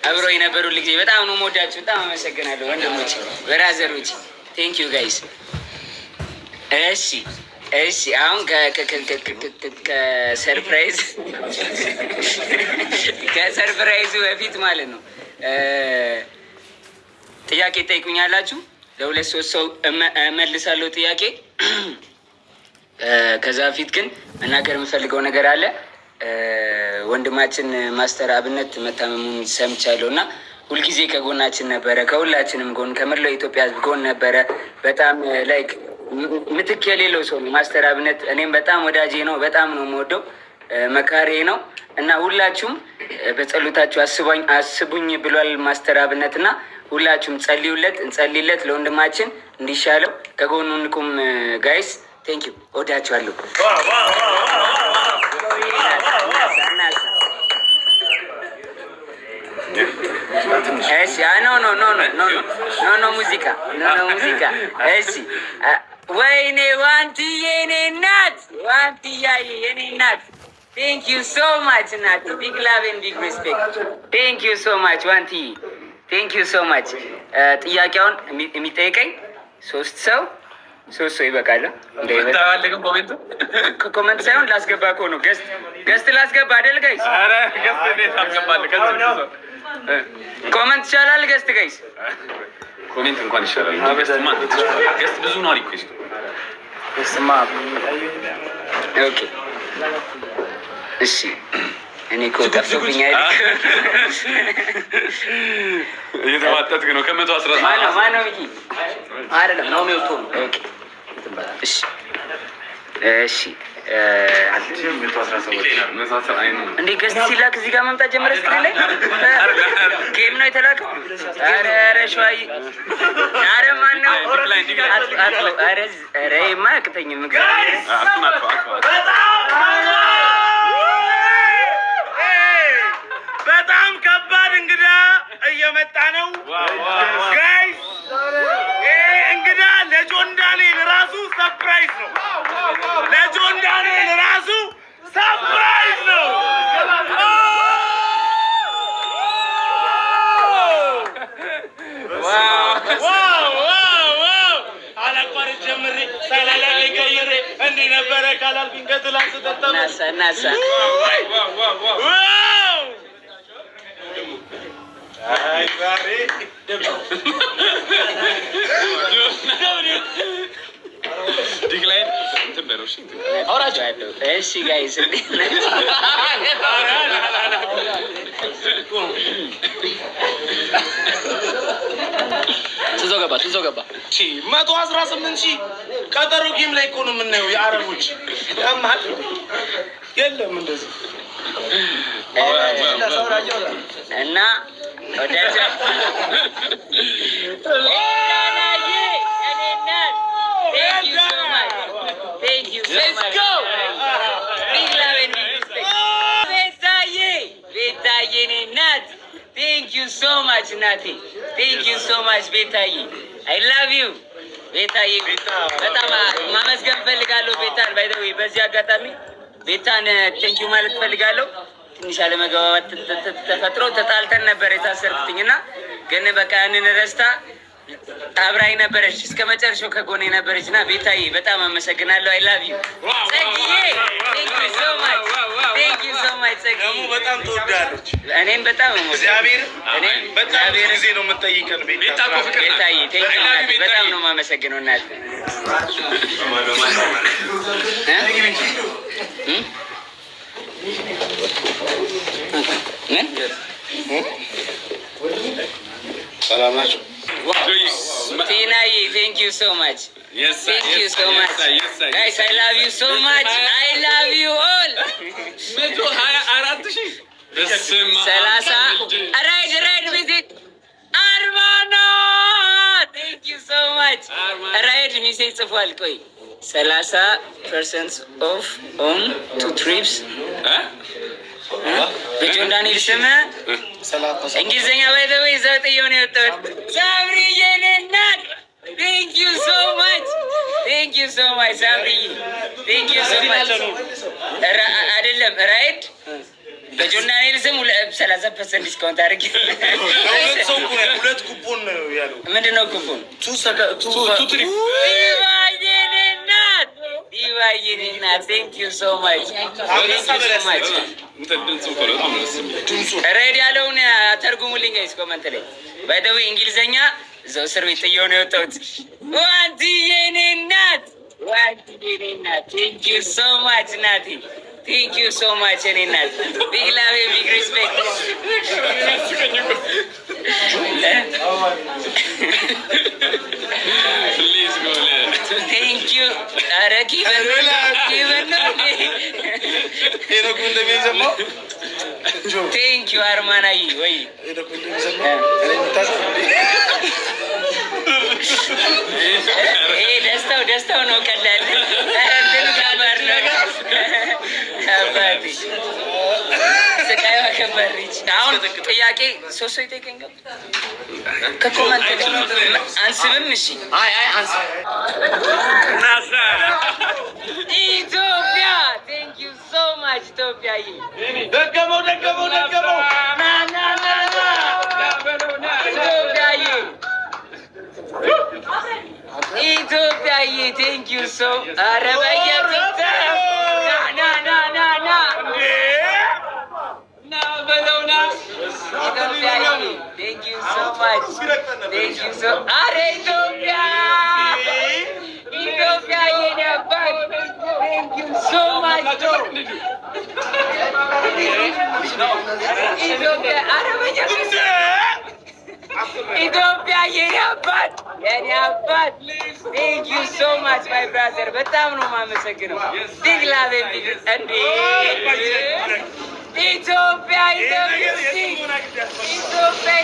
አብሮ የነበሩ ልጅ በጣም ነው የምወዳችሁ። በጣም አመሰግናለሁ ወንድሞቼ፣ ብራዘሮቼ ቴንክ ዩ ጋይስ። እሺ አሁን ከሰርፕራይዙ በፊት ማለት ነው ጥያቄ ጠይቁኛላችሁ። ለሁለት ሶስት ሰው እመልሳለሁ ጥያቄ። ከዛ በፊት ግን መናገር የምፈልገው ነገር አለ። ወንድማችን ማስተር አብነት መታመሙን ሰምቻለሁ እና ሁልጊዜ ከጎናችን ነበረ፣ ከሁላችንም ጎን፣ ከመላው ኢትዮጵያ ሕዝብ ጎን ነበረ። በጣም ላይክ ምትክ የሌለው ሰው ነው ማስተር አብነት። እኔም በጣም ወዳጄ ነው፣ በጣም ነው የምወደው፣ መካሬ ነው እና ሁላችሁም በጸሎታችሁ አስቡኝ ብሏል ማስተር አብነት እና ሁላችሁም እንጸልይለት ለወንድማችን እንዲሻለው ከጎኑ እንቁም ጋይስ። ቴንክ ዩ ወዳችኋለሁ። ኖ ሙዚቃ። እሺ ወይኔ ዋንትዬ የኔ እናት፣ ዋንትያዬ የኔ እናት ቴንክ ዩ ሶ ማች እናት። ቢግ ላቭ ኤንድ ቢግ ሪስፔክት። ቴንክ ዩ ሶ ማች ዋንትዬ፣ ቴንክ ዩ ሶ ማች። ጥያቄውን የሚጠይቀኝ ሶስት ሰው ይበቃል። ኮመንት ሳይሆን ላስገባ እኮ ነው። ገስት ላስገባ አይደል ጋይስ? ኮመንት ይቻላል ገስት ጋይስ? ኮሜንት እንኳን ይሻላል። ገስት ብዙ ነው ሪኩዌስት። ኦኬ እሺ። እኔ እኮ ጠፍቶብኝ አይደል? እየተዋጠጥክ ነው። ከ110 ማነው ሚኪ? አይደለም ነው ሚውቶ። ኦኬ እሺ እንዴ ገስት ሲላክ እዚህ ጋር መምጣት ጀመረ። ስክሪን ላይ ጌም ነው የተላከው። ኧረ ሸዋይ፣ ኧረ ማነው? ኧረ የማያቅተኝም በጣም ከባድ እንግዳ እየመጣ ነው ጋይስ። እንግዳ ለጆን ዳንኤል ራሱ ሰርፕራይዝ ነው። ለጆን ዳንኤል ራሱ ሰርፕራይዝ ነው። አላቋርጥ ጀምሬ ሳላላይ ቀይሬ እንዲህ ነበረ ካላልኩኝ ከትላንት ተጠጣሁ። ናሳ አይ ዛሬ ዲክላይን ትበረሽ አውራጭ አይደው። እሺ ጋይስ ትዞ ገባ 118,000 ቀጠሮ ጌም ላይ እኮ ነው የምናየው። የአረቦች ያማል የለም እንደዚህ እና ወዳጃ Thank you so much. Let's go. Big love and respect. Betaye Nat. Thank you so much, Nati. Thank you so much, Betaye. I love you. Betaye. በጣም ማመስገን ፈልጋለሁ ቤታን። ባይ ዘ ዌይ በዚህ አጋጣሚ ቤታን ቴንክ ዩ ማለት ፈልጋለሁ። ትንሽ አለመግባባት ተፈጥሮ ተጣልተን ነበር የታሰርኩትኝና ግን በቃ ያንን ረስታ አብራኝ ነበረች እስከ መጨረሻው ከጎኔ ነበረች እና ቤታዬ በጣም አመሰግናለሁ። አይ ላቭ ዩ ጸግዬ። ቴንክ ዩ ሶ ማች ጸግዬ። በጣም ትወዳለች። እኔም በጣም እግዚአብሔር በጣም ጊዜ ነው የምጠይቀን ቤታዬ። ቴንክ ዩ በጣም ነው የማመሰግነው እናት። ሰላም ናቸው? ቲናዬ thank you so much. Thank you so much. Guys, I love you so much. I love you all. 124,000 ራይድ visit አርማና thank you so much. ራይድ ሚሴጅ ጽፏል። ቆይ 30% off on 2 trips በጆን ዳንኤል ስም እንግሊዝኛ ባይተወይ ዘጥየው ነው የወጣሁት። ሳምሪዬ እናት ቴንክ ዩ ሶ ማች ሳምሪዬ ቴንክ ዩ ሶ ማች። አይደለም ራይድ በጆን ዳንኤል ስም 30% ዲስካውንት አድርጌ ሁለት ኩፖን ነው ያለው። ምንድን ነው ኩፖን? ዲቫይን እናት ቴንክ ዩ ሶ ማች ሬድ ያለውን ተርጉሙልኝ ጋይስ ኮመንት ላይ። ባይ ዘ ዌይ እንግሊዘኛ እዛው እስር ቤት ጥዬው ነው የወጣሁት። ዋንትዬ እኔ እናት ቴንክ ዩ ሶ ማች ናቲ ቴንክ ዩ ሶ ማች እኔ እናት ቢግ ላቭ ቢግ ሪስፔክት ቴንክ ዩ ኧረ ኪበን ቴንክ ዩ አርማናይ ወይ ደስታው ነው ቀላል ግን ከባድ ነው ስቃዩ ከባድ ነች። አሁን ጥያቄ ሶስት ይጠይቀኛል ከኮመንት አንስብም። እሺ ኢትዮጵያ ቴንክ ዩ ሶ ማች ኢትዮጵያ ደገመው ኢትዮጵያዬ ቴንክ ዩ ሶ ኧረ በየፊት ኢትዮጵያዬ ቴንክ ዩ ሶ ማች ቴንክ ዩ ሶ ኧረ ኢትዮጵያዬ ነበር ቴንክ ዩ ሶ ማች ኢትዮጵያ ኧረ በየፊት ኢትዮጵያ የኔ አባት ቴንክ ዩ ሶ ማች ማይ ብራዘር በጣም ነው የማመሰግነው። ቢግ ላቭ ቢግ እንዴ ኢትዮጵያ ኢን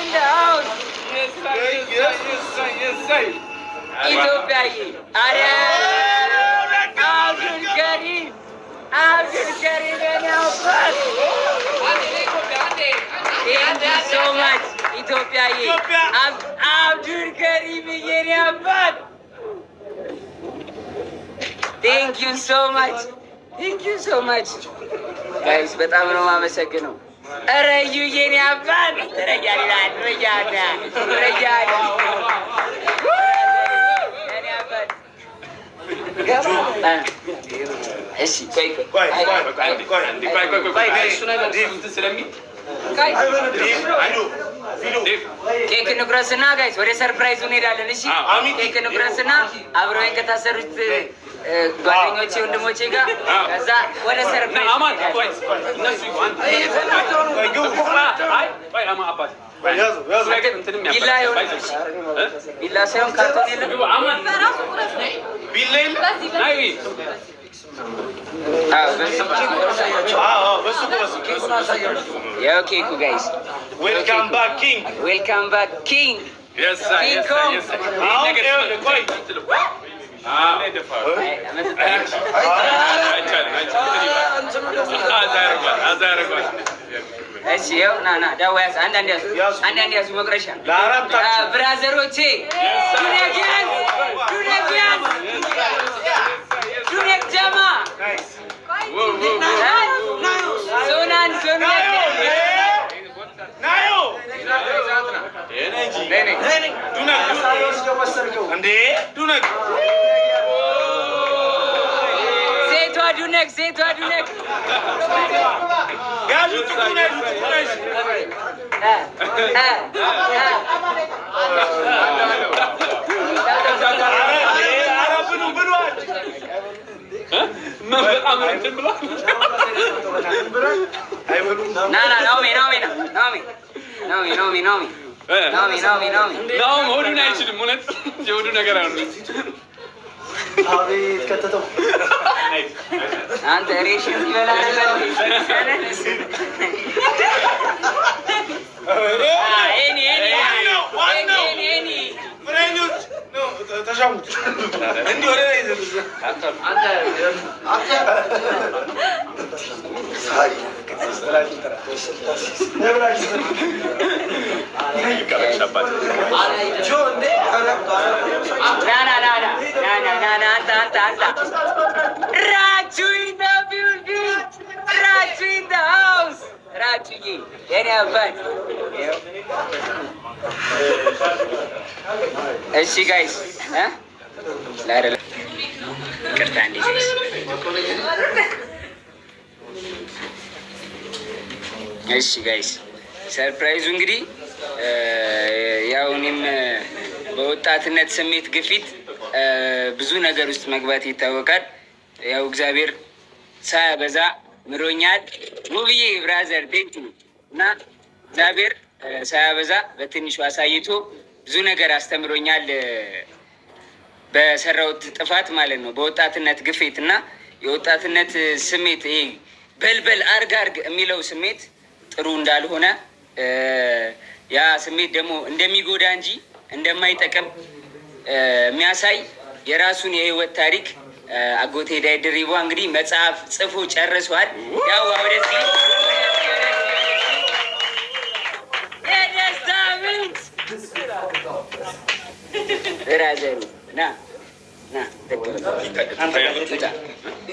ዘ ሃውስ ኢትዮጵያዬ ኧረ አብዱል ከሪም የኔ አባት ቴንክ ዩ ሶ ማች ኢትዮጵያዬ አብዱል ከሪም የኔ አባት ቴንክ ዩ ሶ ማች ጋይስ በጣም ነው የማመሰግነው። ኧረ እዩ የኔ አባት እሺ ኬክ እንቁረስና ጋይስ ወደ ሰርፕራይዙ እንሄዳለን። እሺ ኬክ እንቁረስና አብረውኝ ከታሰሩት ጓደኞቼ ወንድሞቼ ጋር ከዛ ወደ ሰርፕራይዝ ቢላ ሳይሆን ካርቶን የለም ያው ኬኩ ጋይስ ዌልካም ባክ ኪንግ እሺ ያው ና ዳዋ ያዝ አንዳንድ ያዙ መቁረሻ ብራዘሮቼ ዱኔክ ጀማ ዞናን ሴቷ ዱነክ ሆዱን አይችልም። እውነት የሆዱ ነገር አቤት ከተተው አንተ ሬሽን ይበላ ነበር። ተሻሙት እንዲህ ወደ ላይ አንተ እሺ ጋይስ ላይደለ ቅርታ እንዴ ጋይስ እሺ ጋይስ ሰርፕራይዙ እንግዲህ ያው እኔም በወጣትነት ስሜት ግፊት ብዙ ነገር ውስጥ መግባት ይታወቃል። ያው እግዚአብሔር ሳያበዛ ምሮኛል። ሙብዬ ብራዘር ቴንኪ እና እግዚአብሔር ሳያበዛ በትንሹ አሳይቶ ብዙ ነገር አስተምሮኛል። በሰራውት ጥፋት ማለት ነው። በወጣትነት ግፊት እና የወጣትነት ስሜት ይሄ በልበል አርግ አርግ የሚለው ስሜት ጥሩ እንዳልሆነ ያ ስሜት ደግሞ እንደሚጎዳ እንጂ እንደማይጠቅም የሚያሳይ የራሱን የህይወት ታሪክ አጎቴ ዳይ ድሪባ እንግዲህ መጽሐፍ ጽፎ ጨርሷል። ያው ወደዚህ የደስታ ምንጭ ራዘሩ ና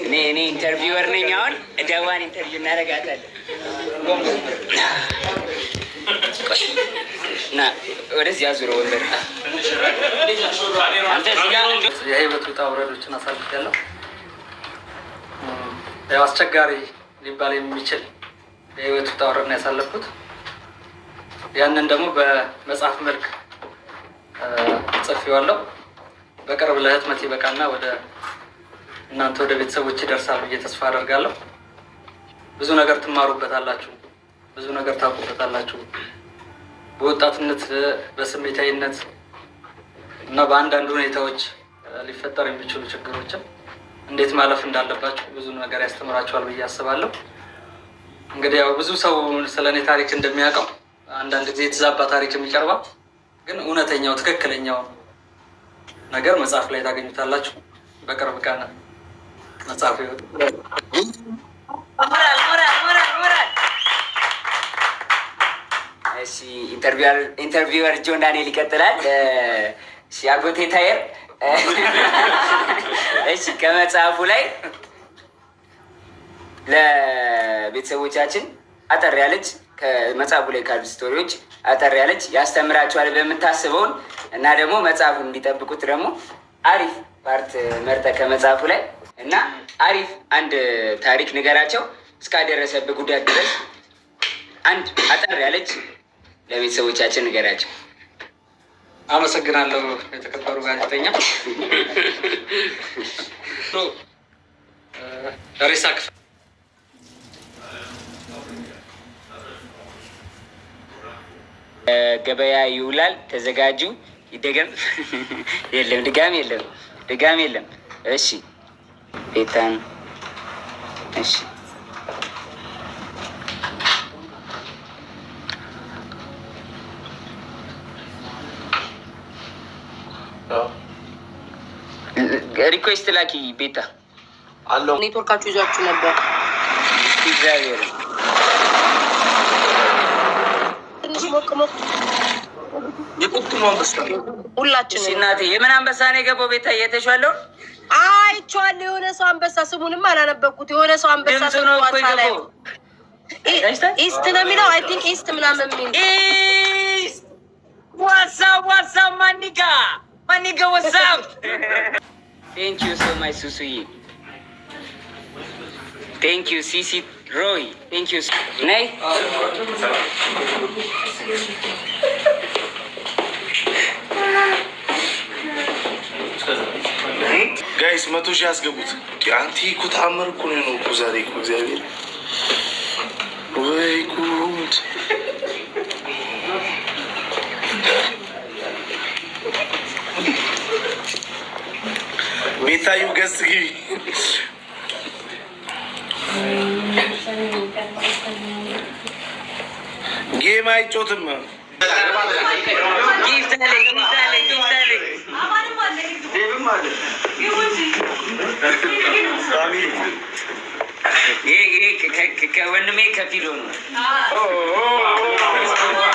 እኔ ኢንተርቪወር ነኝ። አሁን ደዋን ኢንተርቪው እናደርጋታለን። ና ወደዚህ አዙረ ወንበር የህይወት ውጣ ውረዶችን አሳልፌያለሁ። ያው አስቸጋሪ ሊባል የሚችል የህይወት ውጣ ውረድ ነው ያሳለፍኩት። ያንን ደግሞ በመጽሐፍ መልክ ጽፌዋለሁ። በቅርብ ለህትመት ይበቃና ወደ እናንተ ወደ ቤተሰቦች ይደርሳል ብዬ ተስፋ አደርጋለሁ። ብዙ ነገር ትማሩበታላችሁ፣ ብዙ ነገር ታውቁበታላችሁ። በወጣትነት በስሜታዊነት እና በአንዳንድ ሁኔታዎች ሊፈጠር የሚችሉ ችግሮችን እንዴት ማለፍ እንዳለባችሁ ብዙ ነገር ያስተምራችኋል ብዬ አስባለሁ። እንግዲህ ያው ብዙ ሰው ስለ እኔ ታሪክ እንደሚያውቀው አንዳንድ ጊዜ የተዛባ ታሪክ የሚቀርባል፣ ግን እውነተኛው ትክክለኛው ነገር መጽሐፍ ላይ ታገኙታላችሁ። በቅርብ ቀን መጽሐፍ ይወጣል። እሺ ኢንተርቪወር ጆን ዳንኤል ይቀጥላል። እሺ አጎቴ ታየር እሺ ከመጽሐፉ ላይ ለቤተሰቦቻችን አጠር ያለች ከመጽሐፉ ላይ ካሉ ስቶሪዎች አጠር ያለች ያስተምራቸዋል በምታስበውን እና ደግሞ መጽሐፉን እንዲጠብቁት ደግሞ አሪፍ ፓርት መርጠ ከመጽሐፉ ላይ እና አሪፍ አንድ ታሪክ ንገራቸው እስካደረሰብህ ጉዳት ድረስ አንድ አጠር ያለች ለቤተሰቦቻችን ንገራቸው። አመሰግናለሁ የተከበሩ ጋዜጠኛ። ሬሳ ክፍል ገበያ ይውላል። ተዘጋጁ። ይደገም የለም ድጋም የለም። እሺ ቤታን እሺ ሪኩዌስት ላኪ ቤታ አለው። ኔትወርካችሁ ይዟችሁ ነበር። እግዚአብሔር ትንሽ ሞቅ የቁጥሙ አንበሳ ሁላችን እናቴ የምን አንበሳ ነው የገባው? ቤታ እየተሻለው አይቼዋለሁ። የሆነ ሰው አንበሳ ስሙንም አላነበብኩት። የሆነ ሰው አንበሳ ድምፁ ነው እኮ የገባው። ኢስት ነው የሚለው። አይ ቲንክ ኢስት ምናምን የሚል ኢስት ዋትሳፕ ማኒጋ ዋትሳፕ ቴንክ ዩ ሶ ማች ሱሱዬ ቴንክ ዩ ሲሲ ሮይ ቴንክ ዩ ነይ ጋይስ 100,000 ያስገቡት። አንቲ እኮ ተአምር እኮ ነው እኮ ዛሬ እኮ እግዚአብሔር ወይ ጉድ። ቤታዩ ገስ ግቢ ጌም አይጮትም። ከወንድሜ ከፊል ሆኖ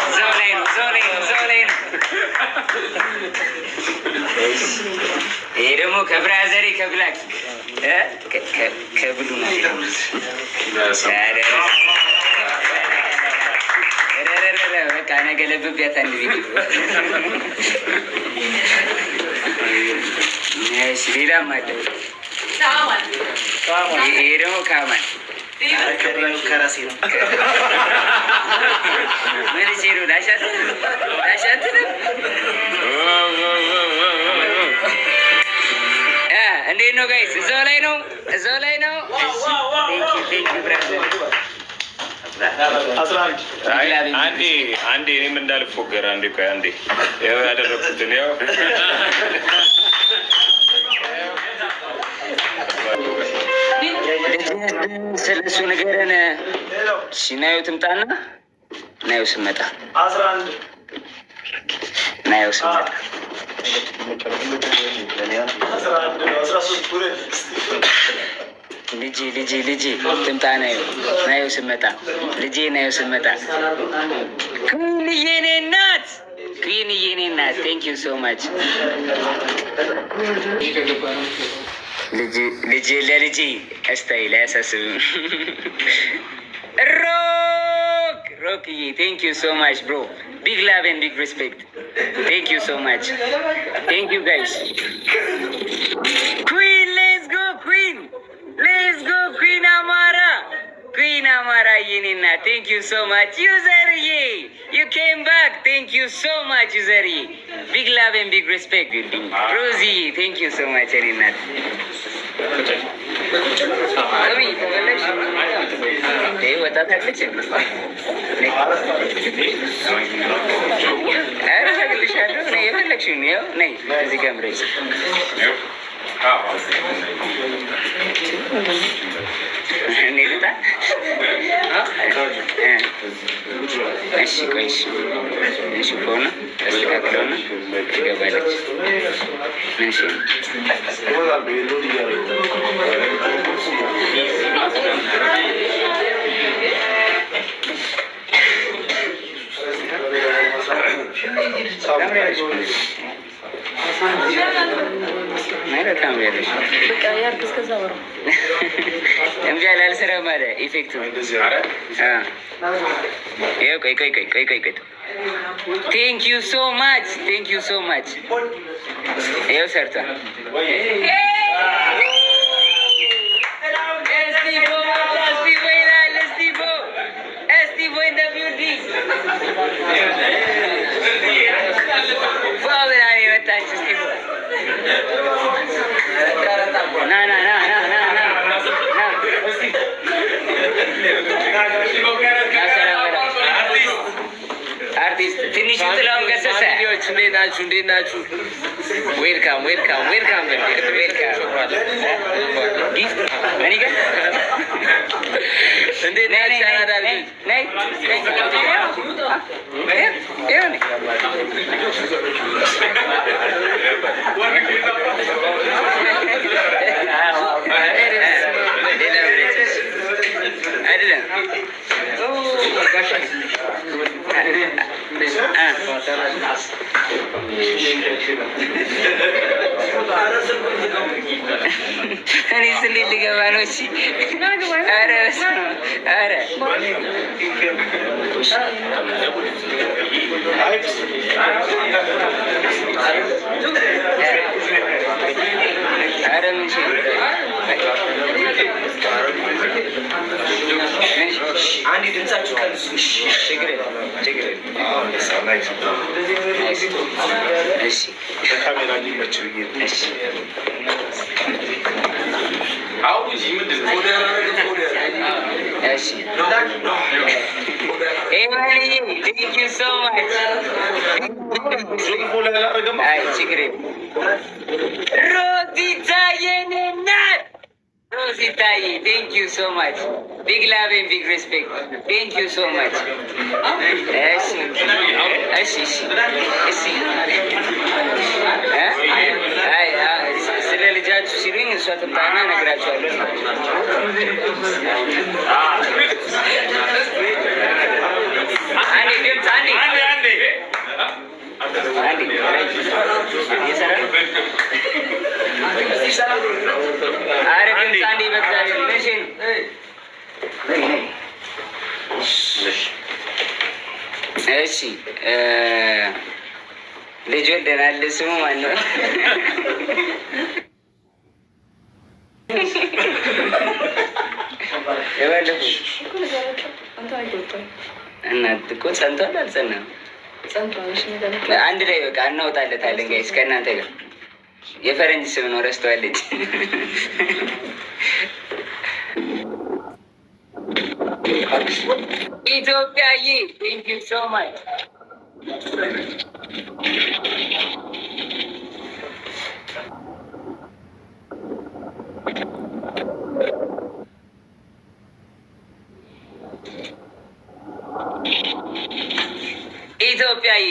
እዛው ላይ ነው። ይሄ ደግሞ ከብራዘሬ ከብላክ ከብሉ ነው። በቃ ነገ ለብቢያታ እንደዚህ ሌላም አለ። ይሄ ደግሞ ካማን ከራሴ ነው። ምን ሲሉ ላሻትንም እንዴት ነው ጋይስ? እዛው ላይ ነው። አንዴ እኔም እንዳልፎገር አንዴ ቆይ አንዴ ያው ያደረኩትን ያው ስለሱ ንገረን። እሺ ናየው ትምጣና ናየው ስመጣ 11 ናየው ስመጣ 13 ልጄ ትምጣ ናየው ስመጣ ልጄ ናየው ስመጣ ኩንዬ የኔ እናት ቴንክ ዩ ሶ ማች ለልጄ እስታይል አያሳስብም። ሮክዬ ቴንክ ዩ ሶ ማች ብሮ ቢግ ላቭ ኤንድ ቢግ ሪስፔክት ቴንክ ዩ ሶ ማች ቴንክ ዩ ጋይስ። ኩዊን ሌትስ ጎ ኩዊን አማራ የኔ እናት ቴንክ ዩ ሶ ማች ዩዘርዬ ዩ ኬም ባክ ቴንክ ዩ ሶ ማች ዩዘርዬ ቢግ ላቭ ኤንድ ቢግ ሪስፔክት ሮዚዬ ቴንክ ዩ ሶ ማች የኔ እናት ወጣታለች አረግልሻለሁ የፈለግሽውን ው ነይ እዚህ ጋር ምረጭ እኔ ልጣ እሺ ቆይ እሺ ከሆነ አስተካክለውና ትገባለች ምን ሽ እምቢ አላልሰራም አለ ኢፌክቱ። ቆይ ቴንክ ዩ ሶ ማች ይኸው ሰርቷል። እስቲፎ ኢን ዘ ቢልዲንግ ብላ የመጣች እስቲፎ አርቲስት ትንሽ ጥላውን ገሰሰ እንዴት ናችሁ? ዌልካም እንዴት አይደለም እኔ ስሌ ልገባ ነው። እሺ ኧረ ምን አንድ ድምጻችሁ ከልሱ ችግር እሺ ካሜራ ሊመች እሺ አሁን እዚህ ምንድን ነው እሺ ኤማኒ ቴንክ ዩ ሶ ማች አይ ችግር ሮዚታዬ ቴንክ ዩ ሶ ማች ቢግ ላቭ ኤንድ ቢግ ሪስፔክት ቴንክ ዩ ሶ ማች እሺ ስለ ልጅ ልጃችሁ ሲሉኝ እሷ ትምጣና እነግራችኋለሁ። አንዴ ድምፅ አንዴ እሺ ልጅ ወልደናል። ስሙ ማን ነው? እናት እኮ ጸንቷል አልጸናም? አንድ ላይ በቃ እናወጣለታለን። ጋይስ ከእናንተ ጋር የፈረንጅ ስም ነው ረስተዋለች። ኢትዮጵያዬ ቴንክ ዩ ሶ ማች። ኢትዮጵያዬ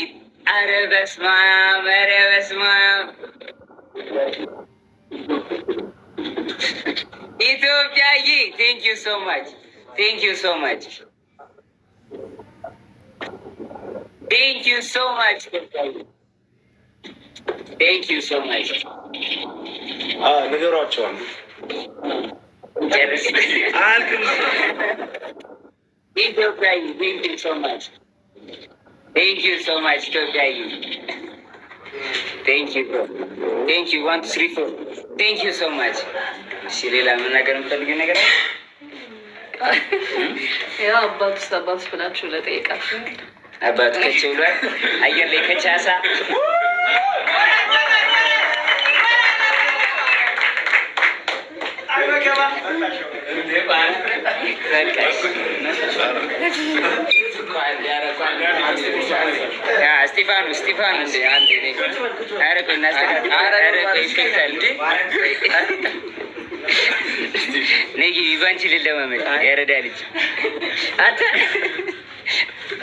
ኧረ በስመ አብ ኧረ በስመ አብ ኢትዮጵያዬ ቴንክ ዩ ሶ ማች ቴንክ ዩ ሶ ማች ቴንክ ዩ ሶ ማች ቴንክ ዩ ሶ ማች። ነገሯቸዋል ኢትዮጵያዬ ቴንክ ዩ ሶ ማች ቴንክ ዩ ሶ ማች ኢትዮጵያዬ ቴንክ ዩ ቴንክ ዩ 1 2 3 4 ቴንክ ዩ ሶ ማች። እሺ ሌላ መናገር የምፈልገው ነገር ያው አባቱ ብላችሁ ለጠየቃችሁ አባቱ ከች ብሏል። አየር ላይ ከቻሳ ስጢፋኖስ ባንቺ ልለማመድ ያረዳ ልጅ አንተ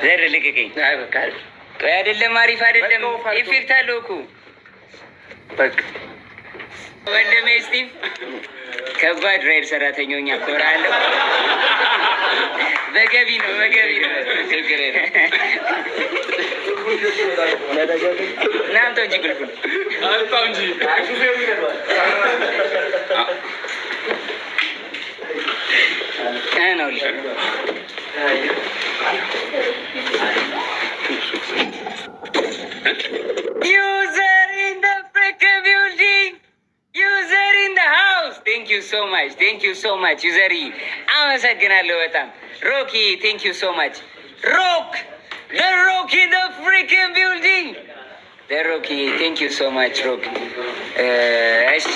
ዘር ልቅቀኝ። ቆይ አይደለም አሪፍ አይደለም ኢፌክት አለው እኮ በቃ ወንድሜ ስቲቭ ከባድ ራይድ ሰራተኛኛ ኮራለሁ። በገቢ ነው ችግር ናምተው እንጂ ግልኩ አልታው እንጂ ነው user in the freaking building, user in the house. Thank you so much user. አመሰግናለሁ በጣም ሮኪ thank you so much rock the rock in the freaking building, the rocky thank you so much rock. እሺ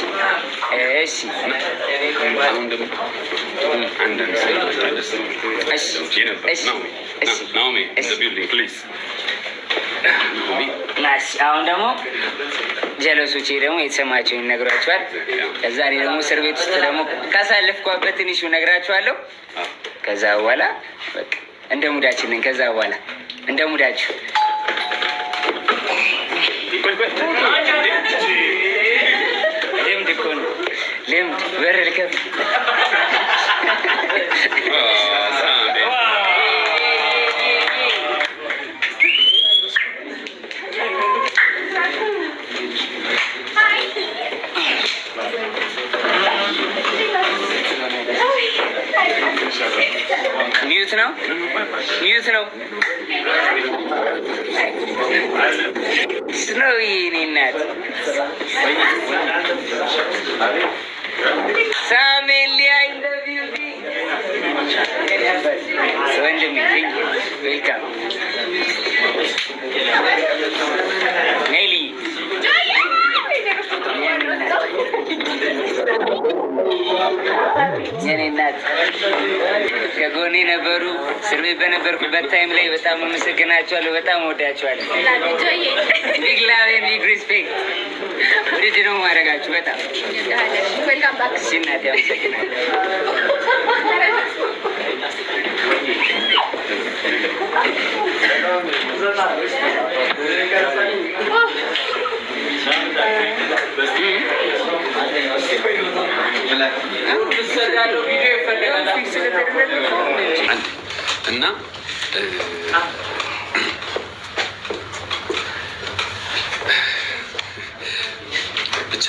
አሁን ደግሞ ጀለሶቼ ደግሞ የተሰማቸውን ይነግሯቸዋል። ከዛ እኔ ደግሞ እስር ቤት ውስጥ ደግሞ ካሳለፍኳበት ትንሹ ነግራችኋለሁ። ከዛ በኋላ በቃ እንደ ሙዳችን ነን። ከዛ በኋላ እንደ ሙዳችሁ ልምድ እኮ ነው ልምድ። በር ልከፍት ሚዩት ነው ስኖዊ የእኔ እናት ሳሜን ሊያይ ወንድሜ ዌልካም ኔሊ የእኔ እናት ከጎኔ ነበሩ። እስር ቤት በነበርኩበት ታይም ላይ በጣም አመሰግናቸዋለሁ። በጣም ወዳቸዋለሁ። ቢግ ላቭ ኤንድ ቢግ ሪስፔክት። ውድድ ነው ማድረጋችሁ በጣም ሲናት ያመሰግናለሁ። እና ብቻ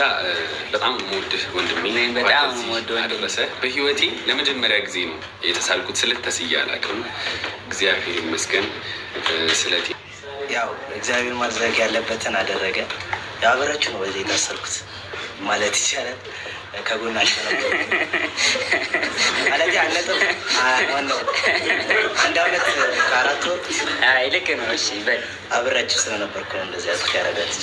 በጣም የምወድህ ወንድሜ በጣም የምወደው አደረሰ። በህይወቴ ለመጀመሪያ ጊዜ ነው የተሳልኩት። ስለት ተስዬ አላውቅም። እግዚአብሔር ይመስገን። ስለቴ ያው እግዚአብሔር ማድረግ ያለበትን አደረገ። ያው አብራችሁ ነው በዚህ የታሰርኩት ማለት ይቻላል። ከጎናቸው ነበር ማለት አለጥም ዋናው አንድ አመት ከአራት ወር ልክ ነው። እሺ በል አብራችሁ ስለነበርኩ ነው እንደዚህ አጥፍ ያደረጋት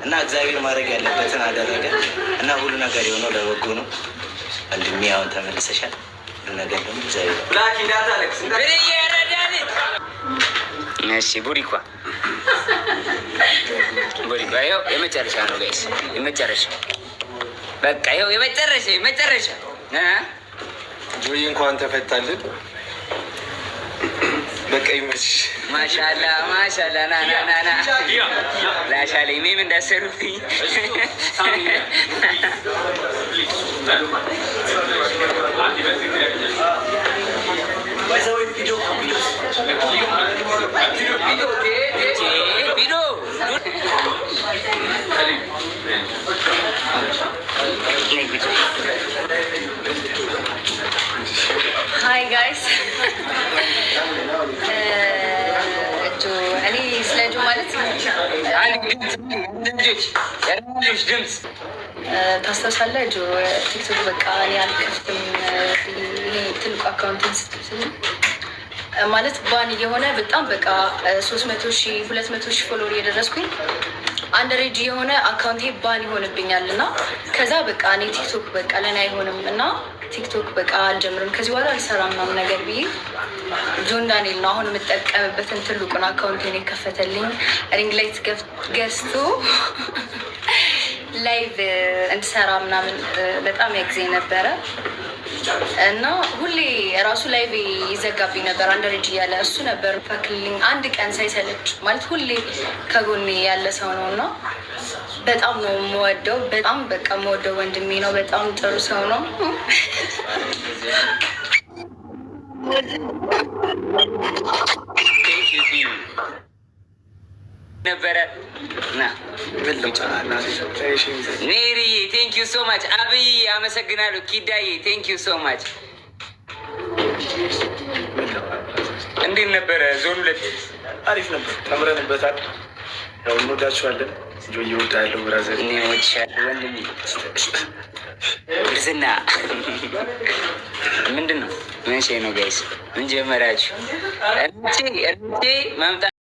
እና እግዚአብሔር ማድረግ ያለበትን አደረገ እና ሁሉ ነገር የሆነው ለበጎ ነው። ወንድሜ አሁን ተመልሰሻል። ሁሉ ነገር ደግሞ እግዚአብሔር እሺ ቡሪኳ ይኸው የመጨረሻ ነው ጋይስ፣ የመጨረሻ በቃ ይኸው የመጨረሻ ጆይ እንኳን ተፈታልን። በቃ ይመችሽ። ማሻላ ና ላሻለ ሜም እንዳሰሩብኝ ሀይ ጋይስ እኔ ስለ ጆ ማለት ድምፅ ታስታውሳለህ? ጆ ቲክቶክ በቃ እኔ አልከፍትም ይሄ ትልቁ አካውንትን ስትል ማለት ባን እየሆነ በጣም በቃ 300,000 200,000 ፎሎወር እየደረስኩኝ አንድ ሬጅ የሆነ አካውንቴ ባን ይሆንብኛል እና ከዛ በቃ እኔ ቲክቶክ በቃ ለእኔ አይሆንም እና ቲክቶክ በቃ አልጀምርም ከዚህ በኋላ አልሰራም ምናምን ነገር ብዬ ጆን ዳንኤል ነው አሁን የምጠቀምበትን ትልቁን አካውንቴን የከፈተልኝ። ሪንግ ላይት ገዝቶ ላይቭ እንድሰራ ምናምን በጣም ያግዘኝ ነበረ እና ሁሌ ራሱ ላይቭ ይዘጋብኝ ነበር አንድ ልጅ እያለ እሱ ነበር ፈክልኝ አንድ ቀን ሳይሰለች ማለት ሁሌ ከጎኔ ያለ ሰው ነው እና በጣም ነው የምወደው። በጣም በቃ የምወደው ወንድሜ ነው። በጣም ጥሩ ሰው ነው። ነበረ ኔሪዬ ቴንክ ዩ ሶ ማች። አብይ አመሰግናለሁ። ኪዳዬ ቴንክ ዩ ሶ ማች። እንዴት ነበረ ዞን 2? አሪፍ ነበር፣ ተምረንበታል። ያው እንወዳችኋለን። ጆዬ እወድሃለሁ ብራዘር። እኔ እወድሻለሁ ወንድሜ። ግርዝና ምንድን ነው? ምን ሸይ ነው ጋይስ? ምን ጀመራችሁ? እርምቼ መምጣት